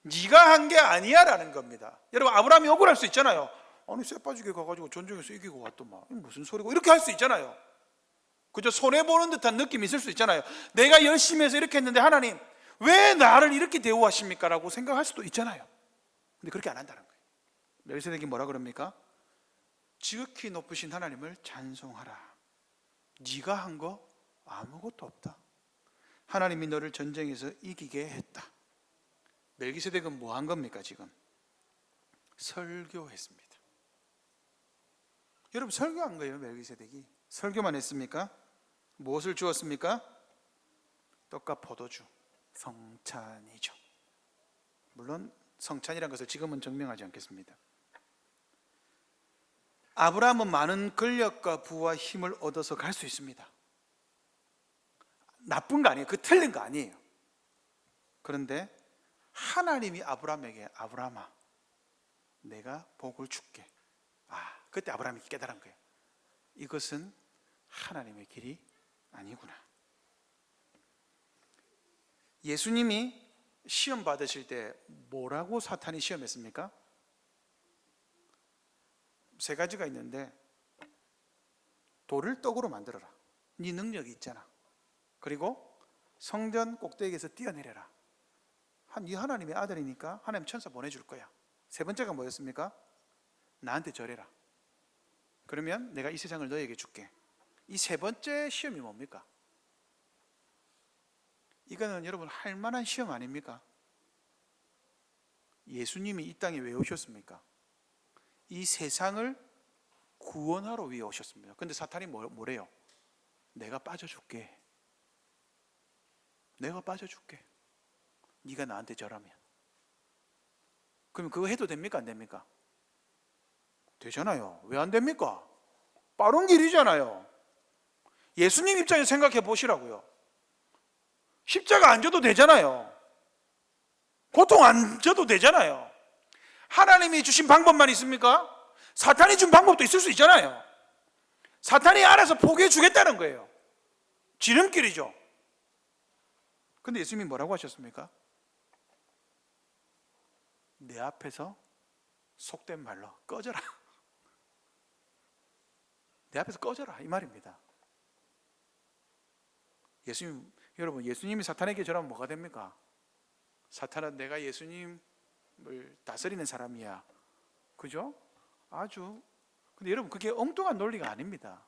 네가 한 게 아니야 라는 겁니다. 여러분, 아브라함이 억울할 수 있잖아요. 아니 쇠빠지게 가가지고 전쟁에서 이기고 왔더만 무슨 소리고 이렇게 할 수 있잖아요. 그저 손해보는 듯한 느낌이 있을 수 있잖아요. 내가 열심히 해서 이렇게 했는데 하나님 왜 나를 이렇게 대우하십니까? 라고 생각할 수도 있잖아요. 근데 그렇게 안 한다는 거예요. 멜기세덱이 뭐라 그럽니까? 지극히 높으신 하나님을 찬송하라. 네가 한 거 아무것도 없다. 하나님이 너를 전쟁에서 이기게 했다. 멜기세덱은 뭐 한 겁니까? 지금 설교했습니다. 여러분, 설교한 거예요. 멜기세덱이 설교만 했습니까? 무엇을 주었습니까? 떡과 포도주, 성찬이죠. 물론 성찬이라는 것을 지금은 증명하지 않겠습니다. 아브라함은 많은 권력과 부와 힘을 얻어서 갈 수 있습니다. 나쁜 거 아니에요. 그 틀린 거 아니에요. 그런데 하나님이 아브라함에게 아브라함아 내가 복을 줄게. 그때 아브라함이 깨달은 거예요. 이것은 하나님의 길이 아니구나. 예수님이 시험 받으실 때 뭐라고 사탄이 시험했습니까? 세 가지가 있는데 돌을 떡으로 만들어라. 네 능력이 있잖아. 그리고 성전 꼭대기에서 뛰어내려라. 네 하나님의 아들이니까 하나님 천사 보내줄 거야. 세 번째가 뭐였습니까? 나한테 절해라. 그러면 내가 이 세상을 너에게 줄게. 이 세 번째 시험이 뭡니까? 이거는 여러분 할 만한 시험 아닙니까? 예수님이 이 땅에 왜 오셨습니까? 이 세상을 구원하러 위해 오셨습니다. 근데 사탄이 뭐래요? 내가 빠져줄게. 내가 빠져줄게. 네가 나한테 절하면. 그럼 그거 해도 됩니까? 안 됩니까? 되잖아요. 왜 안 됩니까? 빠른 길이잖아요. 예수님 입장에서 생각해 보시라고요. 십자가 안 져도 되잖아요. 고통 안 져도 되잖아요. 하나님이 주신 방법만 있습니까? 사탄이 준 방법도 있을 수 있잖아요. 사탄이 알아서 포기해 주겠다는 거예요. 지름길이죠. 근데 예수님이 뭐라고 하셨습니까? 내 앞에서 속된 말로 꺼져라. 내 앞에서 꺼져라 이 말입니다. 여러분, 예수님이 사탄에게 절하면 뭐가 됩니까? 사탄은 내가 예수님을 다스리는 사람이야. 그죠? 근데 여러분, 그게 엉뚱한 논리가 아닙니다.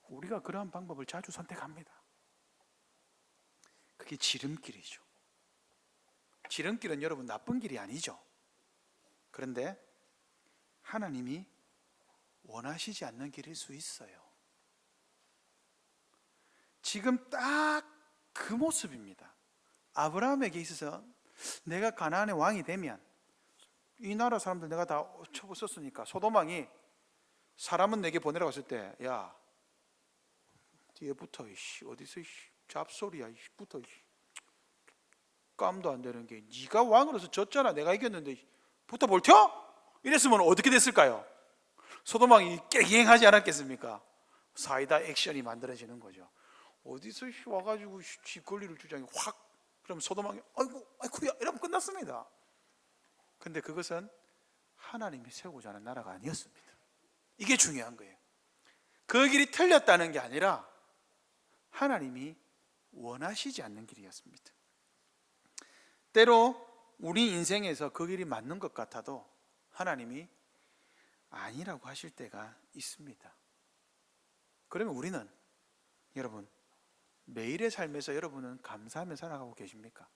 우리가 그러한 방법을 자주 선택합니다. 그게 지름길이죠. 지름길은 여러분 나쁜 길이 아니죠. 그런데 하나님이 원하시지 않는 길일 수 있어요. 지금 딱 그 모습입니다. 아브라함에게 있어서 내가 가나안의 왕이 되면 이 나라 사람들 내가 다 쳐부었으니까 소돔왕이 사람은 내게 보내라고 했을 때, 야 뒤에 붙어, 어디서 잡소리야, 붙어, 깜도 안 되는 게 네가 왕으로서 졌잖아, 내가 이겼는데 붙어 볼텨? 이랬으면 어떻게 됐을까요? 소돔왕이 깨갱하지 않았겠습니까? 사이다 액션이 만들어지는 거죠. 어디서 와가지고 지 권리를 주장해 확, 그럼 소돔왕이 아이고야 이러면 끝났습니다. 근데 그것은 하나님이 세우고자 하는 나라가 아니었습니다. 이게 중요한 거예요. 그 길이 틀렸다는 게 아니라 하나님이 원하시지 않는 길이었습니다. 때로 우리 인생에서 그 길이 맞는 것 같아도 하나님이 아니라고 하실 때가 있습니다. 그러면 우리는, 여러분, 매일의 삶에서 여러분은 감사하며 살아가고 계십니까?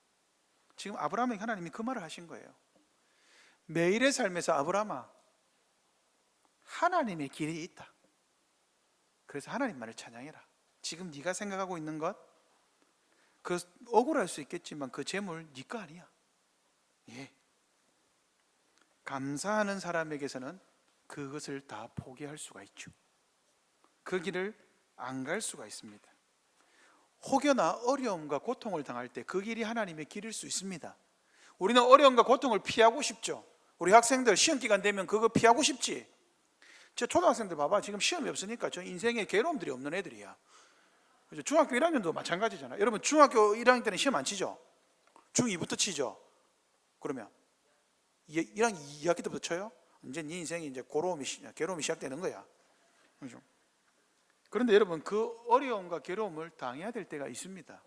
지금 아브라함에게 하나님이 그 말을 하신 거예요. 매일의 삶에서 아브라함아, 하나님의 길이 있다. 그래서 하나님만을 찬양해라. 지금 네가 생각하고 있는 것, 그 억울할 수 있겠지만 그 재물 네 거 아니야. 예. 감사하는 사람에게서는 그것을 다 포기할 수가 있죠. 그 길을 안 갈 수가 있습니다. 혹여나 어려움과 고통을 당할 때 그 길이 하나님의 길일 수 있습니다. 우리는 어려움과 고통을 피하고 싶죠. 우리 학생들 시험 기간 되면 그거 피하고 싶지. 저 초등학생들 봐봐, 지금 시험이 없으니까 저 인생에 괴로움들이 없는 애들이야. 중학교 1학년도 마찬가지잖아. 여러분, 중학교 1학년 때는 시험 안 치죠? 중2부터 치죠? 그러면 1학년 2학기 때부터 쳐요? 이제 네 인생이 이제 괴로움이 시작되는 거야. 그렇죠? 그런데 여러분, 그 어려움과 괴로움을 당해야 될 때가 있습니다.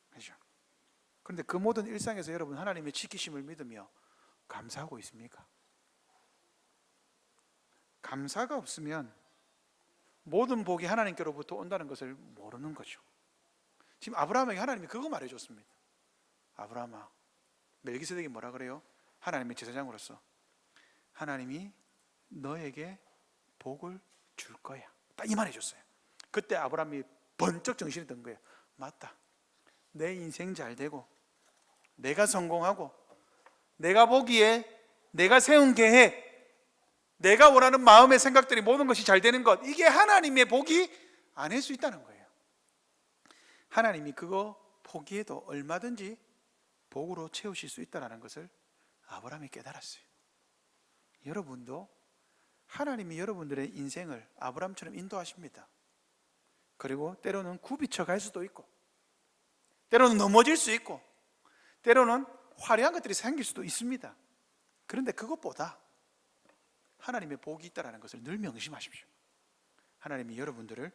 그렇죠? 그런데 그 모든 일상에서 여러분 하나님의 지키심을 믿으며 감사하고 있습니까? 감사가 없으면 모든 복이 하나님께로부터 온다는 것을 모르는 거죠. 지금 아브라함에게 하나님이 그거 말해줬습니다. 아브라함아, 멜기세덱이 뭐라 그래요? 하나님의 제사장으로서 하나님이 너에게 복을 줄 거야, 딱 이 말 해줬어요. 그때 아브라함이 번쩍 정신이 든 거예요. 맞다, 내 인생 잘 되고 내가 성공하고 내가 보기에 내가 세운 계획, 내가 원하는 마음의 생각들이 모든 것이 잘 되는 것, 이게 하나님의 복이 아닐 수 있다는 거예요. 하나님이 그거 포기해도 얼마든지 복으로 채우실 수 있다는 것을 아브라함이 깨달았어요. 여러분도 하나님이 여러분들의 인생을 아브라함처럼 인도하십니다. 그리고 때로는 굽이쳐 갈 수도 있고, 때로는 넘어질 수 있고, 때로는 화려한 것들이 생길 수도 있습니다. 그런데 그것보다 하나님의 복이 있다는 것을 늘 명심하십시오. 하나님이 여러분들을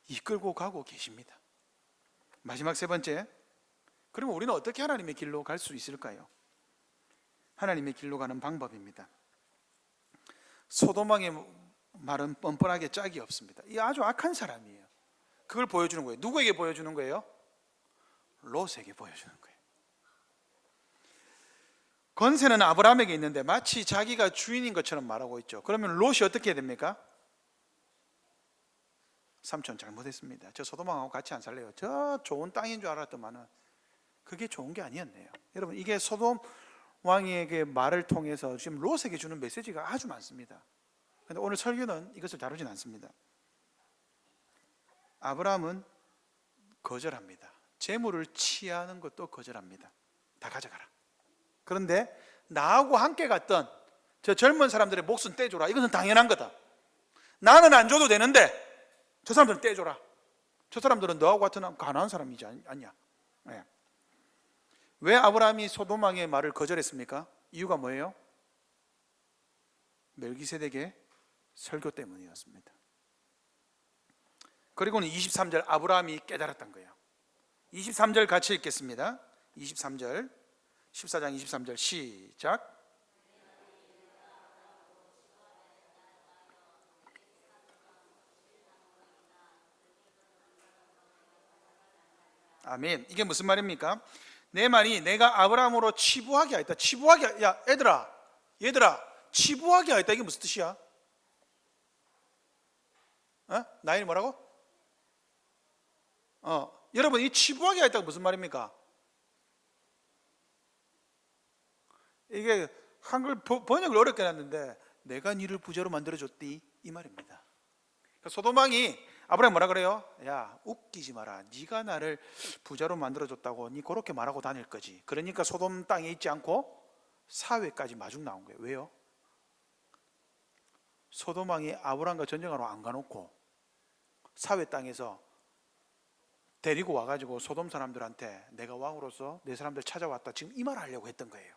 이끌고 가고 계십니다. 마지막 세 번째, 그러면 우리는 어떻게 하나님의 길로 갈 수 있을까요? 하나님의 길로 가는 방법입니다. 소돔왕의 말은 뻔뻔하게 짝이 없습니다. 이 아주 악한 사람이에요. 그걸 보여주는 거예요. 누구에게 보여주는 거예요? 롯에게 보여주는 거예요. 권세는 아브라함에게 있는데 마치 자기가 주인인 것처럼 말하고 있죠. 그러면 롯이 어떻게 해야 됩니까? 삼촌 잘못했습니다. 저 소돔왕하고 같이 안 살래요. 저 좋은 땅인 줄 알았더만은 그게 좋은 게 아니었네요. 여러분, 이게 소돔 왕에게 말을 통해서 지금 롯에게 주는 메시지가 아주 많습니다. 그런데 오늘 설교는 이것을 다루진 않습니다. 아브라함은 거절합니다. 재물을 취하는 것도 거절합니다. 다 가져가라. 그런데 나하고 함께 갔던 저 젊은 사람들의 몫은 떼줘라. 이것은 당연한 거다. 나는 안 줘도 되는데 저 사람들은 떼줘라. 저 사람들은 너하고 같은 가난한 사람이지 않냐. 네. 왜 아브라함이 소돔 왕의 말을 거절했습니까? 이유가 뭐예요? 멜기세덱의 설교 때문이었습니다. 그리고는 23절 아브라함이 깨달았던 거예요. 23절 같이 읽겠습니다. 23절 14장 23절 시작. 아멘. 이게 무슨 말입니까? 내 말이 내가 아브라함으로 치부하게 하였다. 치부하게, 야 얘들아 치부하게 하였다. 이게 무슨 뜻이야? 나이 뭐라고? 여러분, 이 치부하게 하였다가 무슨 말입니까? 이게 한글 번역을 어렵게 해놨는데 내가 니를 부자로 만들어줬디 이 말입니다. 그러니까 소돔왕이 아브라함 뭐라 그래요? 야, 웃기지 마라. 네가 나를 부자로 만들어줬다고 니 그렇게 말하고 다닐 거지. 그러니까 소돔 땅에 있지 않고 사회까지 마중 나온 거예요. 왜요? 소돔왕이 아브라함과 전쟁하러 안 가놓고 사회 땅에서 데리고 와가지고 소돔 사람들한테 내가 왕으로서 내 사람들 찾아왔다, 지금 이 말을 하려고 했던 거예요.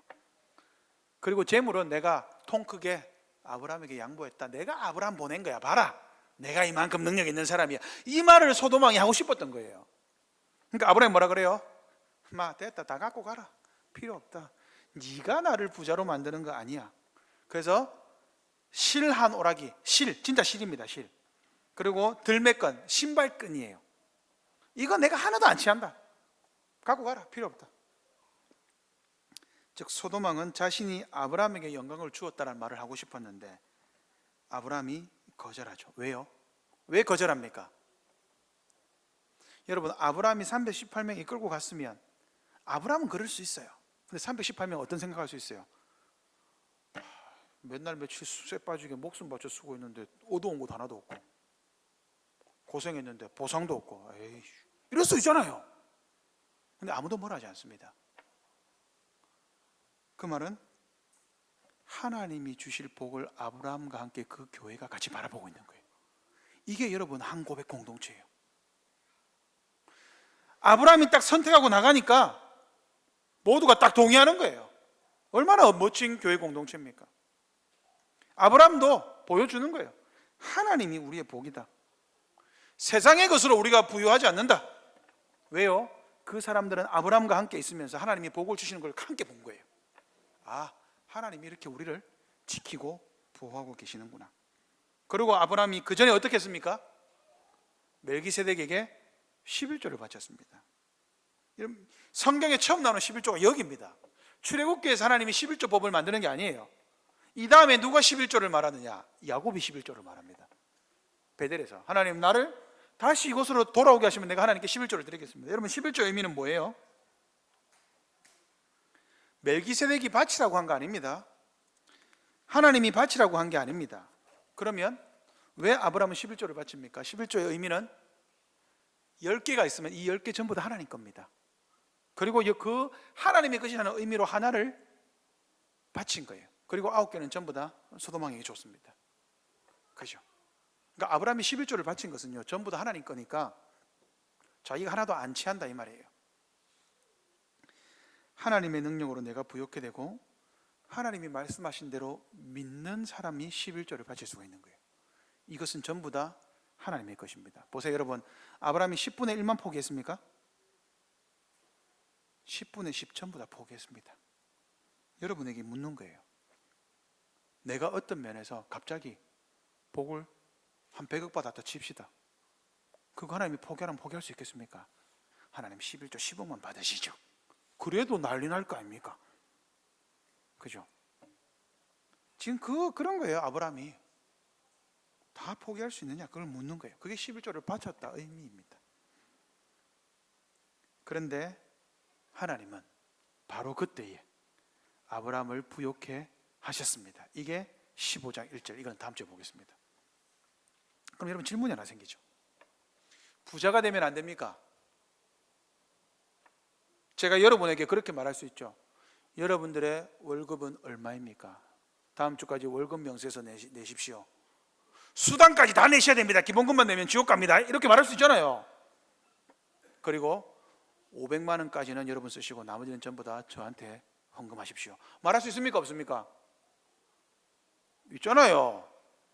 그리고 재물은 내가 통 크게 아브라함에게 양보했다. 내가 아브라함 보낸 거야. 봐라, 내가 이만큼 능력 있는 사람이야. 이 말을 소돔왕이 하고 싶었던 거예요. 그러니까 아브라함이 뭐라 그래요? 마, 됐다, 다 갖고 가라. 필요 없다. 네가 나를 부자로 만드는 거 아니야. 그래서 실 한 오라기, 실, 진짜 실입니다. 실. 그리고 들매끈, 신발끈이에요. 이거 내가 하나도 안 취한다. 갖고 가라. 필요 없다. 즉 소돔왕은 자신이 아브라함에게 영광을 주었다는 말을 하고 싶었는데 아브라함이 거절하죠. 왜요? 왜 거절합니까? 여러분, 아브라함이 318명 이끌고 갔으면 아브라함은 그럴 수 있어요. 근데 318명 어떤 생각할 수 있어요? 맨날 며칠 쇠 빠지게 목숨 바쳐 쓰고 있는데 얻어온 것 하나도 없고 고생했는데 보상도 없고, 에이, 이럴 수 있잖아요. 근데 아무도 뭘 하지 않습니다. 그 말은 하나님이 주실 복을 아브라함과 함께 그 교회가 같이 바라보고 있는 거예요. 이게 여러분 한 고백 공동체예요. 아브라함이 딱 선택하고 나가니까 모두가 딱 동의하는 거예요. 얼마나 멋진 교회 공동체입니까? 아브라함도 보여주는 거예요. 하나님이 우리의 복이다. 세상의 것으로 우리가 부유하지 않는다. 왜요? 그 사람들은 아브라함과 함께 있으면서 하나님이 복을 주시는 걸 함께 본 거예요. 아, 하나님이 이렇게 우리를 지키고 보호하고 계시는구나. 그리고 아브라함이 그 전에 어떻게 했습니까? 멜기세덱에게 11조를 바쳤습니다. 성경에 처음 나오는 11조가 여기입니다. 출애굽기에서 하나님이 11조 법을 만드는 게 아니에요. 이 다음에 누가 11조를 말하느냐? 야곱이 11조를 말합니다. 베델에서 하나님 나를 다시 이곳으로 돌아오게 하시면 내가 하나님께 11조를 드리겠습니다. 여러분, 11조의 의미는 뭐예요? 멜기세덱이 바치라고 한 거 아닙니다. 하나님이 바치라고 한 게 아닙니다. 그러면 왜 아브라함은 11조를 바칩니까? 11조의 의미는 10개가 있으면 이 10개 전부 다 하나님 겁니다. 그리고 그 하나님의 것이라는 의미로 하나를 바친 거예요. 그리고 9개는 전부 다 소돔왕에게 줬습니다. 그죠? 그러니까 아브라함이 11조를 바친 것은요, 전부 다 하나님 거니까 자기가 하나도 안 취한다 이 말이에요. 하나님의 능력으로 내가 부욕해 되고 하나님이 말씀하신 대로 믿는 사람이 11조를 바칠 수가 있는 거예요. 이것은 전부 다 하나님의 것입니다. 보세요, 여러분. 아브라함이 10분의 1만 포기했습니까? 10분의 10 전부 다 포기했습니다. 여러분에게 묻는 거예요. 내가 어떤 면에서 갑자기 복을 한 100억 받았다 칩시다. 그거 하나님이 포기하면 포기할 수 있겠습니까? 하나님 11조 10억만 받으시죠. 그래도 난리 날 거 아닙니까? 그죠? 지금 그런 거예요. 아브라함이 다 포기할 수 있느냐, 그걸 묻는 거예요. 그게 11조를 바쳤다 의미입니다. 그런데 하나님은 바로 그때에 아브라함을 부욕해 하셨습니다. 이게 15장 1절. 이건 다음 주에 보겠습니다. 그럼 여러분 질문이 하나 생기죠. 부자가 되면 안 됩니까? 제가 여러분에게 그렇게 말할 수 있죠. 여러분들의 월급은 얼마입니까? 다음 주까지 월급 명세서 내십시오. 수당까지 다 내셔야 됩니다. 기본급만 내면 지옥 갑니다. 이렇게 말할 수 있잖아요. 그리고 500만 원까지는 여러분 쓰시고 나머지는 전부 다 저한테 헌금하십시오. 말할 수 있습니까? 없습니까? 있잖아요.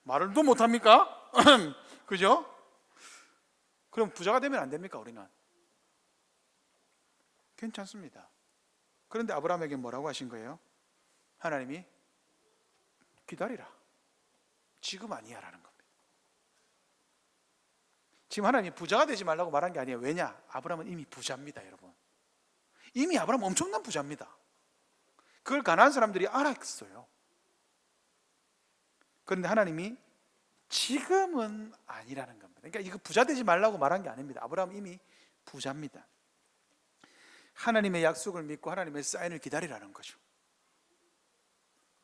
말을 또 못합니까? 그죠? 그럼 부자가 되면 안 됩니까? 우리는 괜찮습니다. 그런데 아브라함에게 뭐라고 하신 거예요? 하나님이 기다리라, 지금 아니야 라는 겁니다. 지금 하나님이 부자가 되지 말라고 말한 게 아니에요. 왜냐? 아브라함은 이미 부자입니다. 여러분, 이미 아브라함 엄청난 부자입니다. 그걸 가난한 사람들이 알았어요. 그런데 하나님이 지금은 아니라는 겁니다. 그러니까 이거 부자 되지 말라고 말한 게 아닙니다. 아브라함은 이미 부자입니다. 하나님의 약속을 믿고 하나님의 사인을 기다리라는 거죠.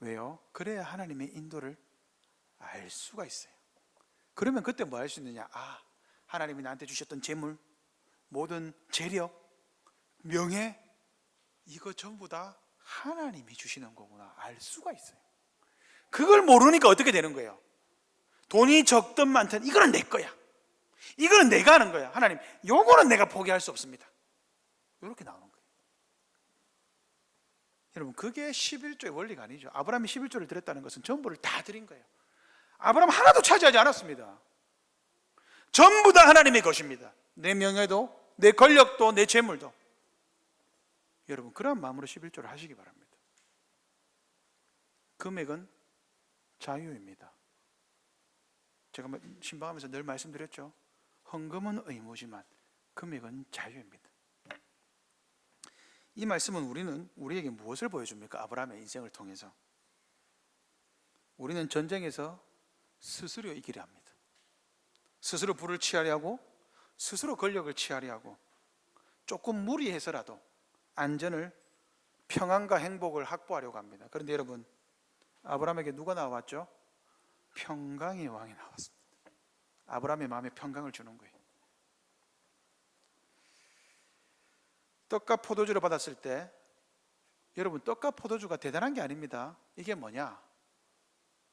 왜요? 그래야 하나님의 인도를 알 수가 있어요. 그러면 그때 뭐 할 수 있느냐? 아, 하나님이 나한테 주셨던 재물, 모든 재력, 명예, 이거 전부 다 하나님이 주시는 거구나 알 수가 있어요. 그걸 모르니까 어떻게 되는 거예요? 돈이 적든 많든 이거는 내 거야, 이거는 내가 하는 거야. 하나님, 요거는 내가 포기할 수 없습니다. 이렇게 나오는 거예요. 여러분, 그게 11조의 원리가 아니죠. 아브라함이 11조를 드렸다는 것은 전부를 다 드린 거예요. 아브라함 하나도 차지하지 않았습니다. 전부 다 하나님의 것입니다. 내 명예도, 내 권력도, 내 재물도. 여러분, 그런 마음으로 11조를 하시기 바랍니다. 금액은 자유입니다. 제가 신방하면서 늘 말씀드렸죠. 헌금은 의무지만 금액은 자유입니다. 이 말씀은 우리에게 무엇을 보여줍니까? 아브라함의 인생을 통해서 우리는 전쟁에서 스스로 이기려 합니다. 스스로 부를 취하려 하고, 스스로 권력을 취하려 하고, 조금 무리해서라도 안전을, 평안과 행복을 확보하려고 합니다. 그런데 여러분, 아브라함에게 누가 나왔죠? 평강의 왕이 나왔습니다. 아브라함의 마음에 평강을 주는 거예요. 떡과 포도주를 받았을 때, 여러분, 떡과 포도주가 대단한 게 아닙니다. 이게 뭐냐?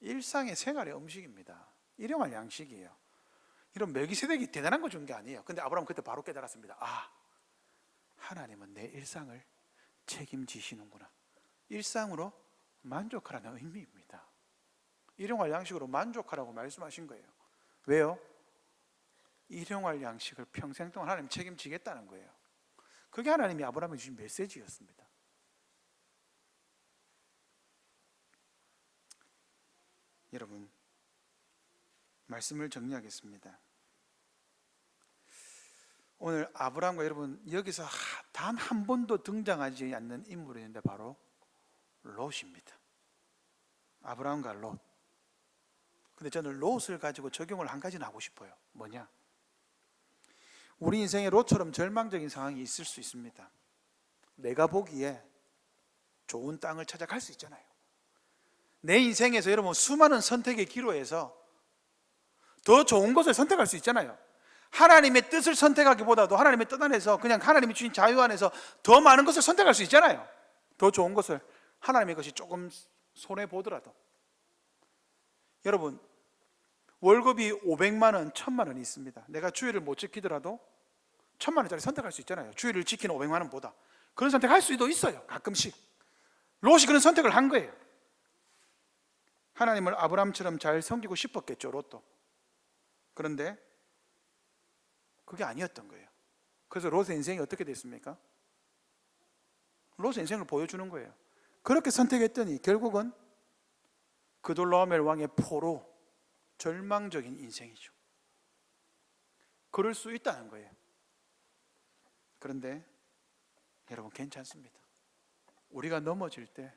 일상의 생활의 음식입니다. 일용할 양식이에요. 이런 멜기세덱이 대단한 거 준 게 아니에요. 근데 아브라함은 그때 바로 깨달았습니다. 아, 하나님은 내 일상을 책임지시는구나. 일상으로 만족하라는 의미입니다. 일용할 양식으로 만족하라고 말씀하신 거예요. 왜요? 일용할 양식을 평생 동안 하나님 책임지겠다는 거예요. 그게 하나님이 아브라함에게 주신 메시지였습니다. 여러분, 말씀을 정리하겠습니다. 오늘 아브라함과 여러분, 여기서 단 한 번도 등장하지 않는 인물이 있는데 바로 롯입니다. 아브라함과 롯. 근데 저는 롯을 가지고 적용을 한 가지는 하고 싶어요. 뭐냐? 우리 인생에 롯처럼 절망적인 상황이 있을 수 있습니다. 내가 보기에 좋은 땅을 찾아갈 수 있잖아요. 내 인생에서 여러분 수많은 선택의 기로에서 더 좋은 것을 선택할 수 있잖아요. 하나님의 뜻을 선택하기보다도 하나님의 뜻 안에서, 그냥 하나님이 주신 자유 안에서 더 많은 것을 선택할 수 있잖아요. 더 좋은 것을, 하나님의 것이 조금 손해보더라도. 여러분, 월급이 500만 원, 1000만 원이 있습니다. 내가 주일을 못 지키더라도 1000만 원짜리 선택할 수 있잖아요. 주일을 지키는 500만 원보다. 그런 선택할 수도 있어요. 가끔씩. 롯이 그런 선택을 한 거예요. 하나님을 아브라함처럼 잘 섬기고 싶었겠죠, 롯도. 그런데 그게 아니었던 거예요. 그래서 롯의 인생이 어떻게 됐습니까? 롯의 인생을 보여주는 거예요. 그렇게 선택했더니 결국은 그돌라오멜 왕의 포로, 절망적인 인생이죠. 그럴 수 있다는 거예요. 그런데 여러분, 괜찮습니다. 우리가 넘어질 때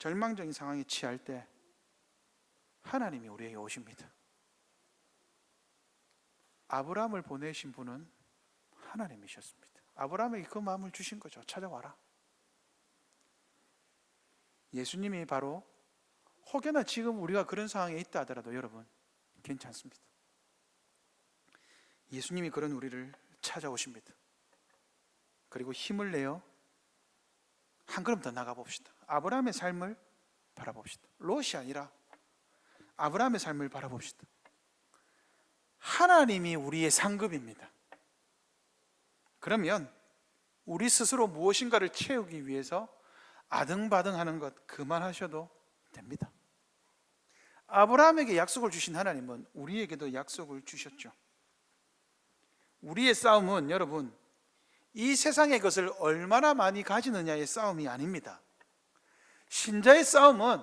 절망적인 상황에 처할 때 하나님이 우리에게 오십니다. 아브라함을 보내신 분은 하나님이셨습니다. 아브라함에게 그 마음을 주신 거죠. 찾아와라. 예수님이 바로, 혹여나 지금 우리가 그런 상황에 있다 하더라도 여러분 괜찮습니다. 예수님이 그런 우리를 찾아오십니다. 그리고 힘을 내어 한 걸음 더 나가 봅시다. 아브라함의 삶을 바라봅시다. 롯이 아니라 아브라함의 삶을 바라봅시다. 하나님이 우리의 상급입니다. 그러면 우리 스스로 무엇인가를 채우기 위해서 아등바등하는 것 그만하셔도 됩니다. 아브라함에게 약속을 주신 하나님은 우리에게도 약속을 주셨죠. 우리의 싸움은 여러분, 이 세상의 것을 얼마나 많이 가지느냐의 싸움이 아닙니다. 신자의 싸움은,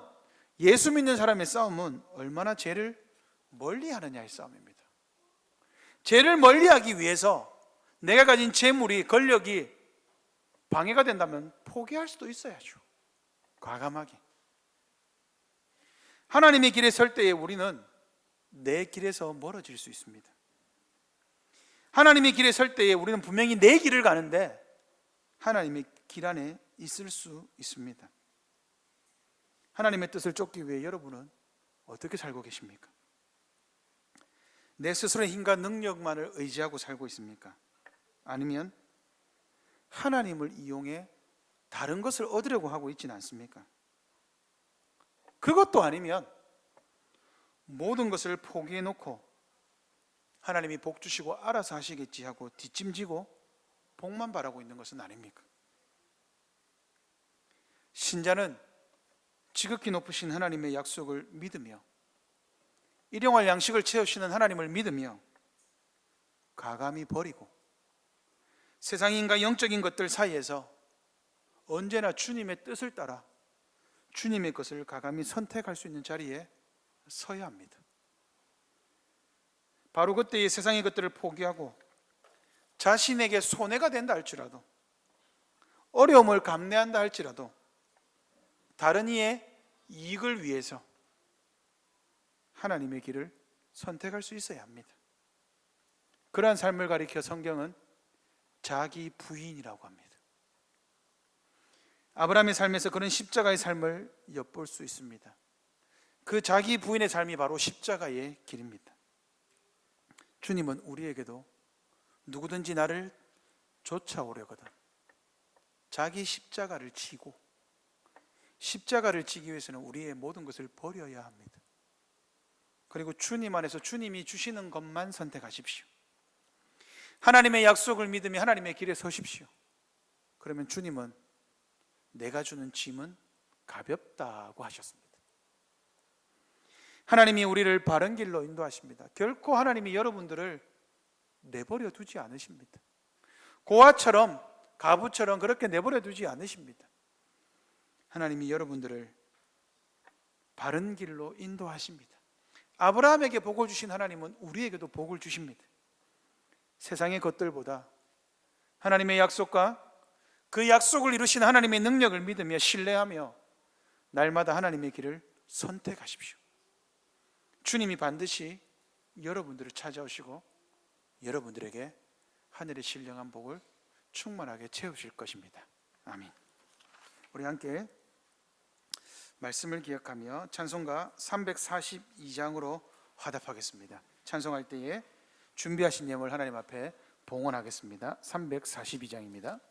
예수 믿는 사람의 싸움은 얼마나 죄를 멀리 하느냐의 싸움입니다. 죄를 멀리하기 위해서 내가 가진 재물이, 권력이 방해가 된다면 포기할 수도 있어야죠. 과감하게. 하나님의 길에 설 때에 우리는 내 길에서 멀어질 수 있습니다. 하나님의 길에 설 때에 우리는 분명히 내 길을 가는데 하나님의 길 안에 있을 수 있습니다. 하나님의 뜻을 쫓기 위해 여러분은 어떻게 살고 계십니까? 내 스스로의 힘과 능력만을 의지하고 살고 있습니까? 아니면 하나님을 이용해 다른 것을 얻으려고 하고 있지는 않습니까? 그것도 아니면 모든 것을 포기해 놓고 하나님이 복 주시고 알아서 하시겠지 하고 뒷짐지고 복만 바라고 있는 것은 아닙니까? 신자는 지극히 높으신 하나님의 약속을 믿으며 일용할 양식을 채우시는 하나님을 믿으며 가감히 버리고 세상인과 영적인 것들 사이에서 언제나 주님의 뜻을 따라 주님의 것을 가감히 선택할 수 있는 자리에 서야 합니다. 바로 그때 이 세상의 것들을 포기하고 자신에게 손해가 된다 할지라도, 어려움을 감내한다 할지라도 다른 이의 이익을 위해서 하나님의 길을 선택할 수 있어야 합니다. 그러한 삶을 가리켜 성경은 자기 부인이라고 합니다. 아브라함의 삶에서 그런 십자가의 삶을 엿볼 수 있습니다. 그 자기 부인의 삶이 바로 십자가의 길입니다. 주님은 우리에게도 누구든지 나를 쫓아오려거든 자기 십자가를 지고, 십자가를 지기 위해서는 우리의 모든 것을 버려야 합니다. 그리고 주님 안에서 주님이 주시는 것만 선택하십시오. 하나님의 약속을 믿으며 하나님의 길에 서십시오. 그러면 주님은 내가 주는 짐은 가볍다고 하셨습니다. 하나님이 우리를 바른 길로 인도하십니다. 결코 하나님이 여러분들을 내버려 두지 않으십니다. 고아처럼, 가부처럼 그렇게 내버려 두지 않으십니다. 하나님이 여러분들을 바른 길로 인도하십니다. 아브라함에게 복을 주신 하나님은 우리에게도 복을 주십니다. 세상의 것들보다 하나님의 약속과 그 약속을 이루신 하나님의 능력을 믿으며 신뢰하며 날마다 하나님의 길을 선택하십시오. 주님이 반드시 여러분들을 찾아오시고 여러분들에게 하늘의 신령한 복을 충만하게 채우실 것입니다. 아멘. 우리 함께 말씀을 기억하며 찬송가 342장으로 화답하겠습니다. 찬송할 때에 준비하신 예물 하나님 앞에 봉헌하겠습니다. 342장입니다.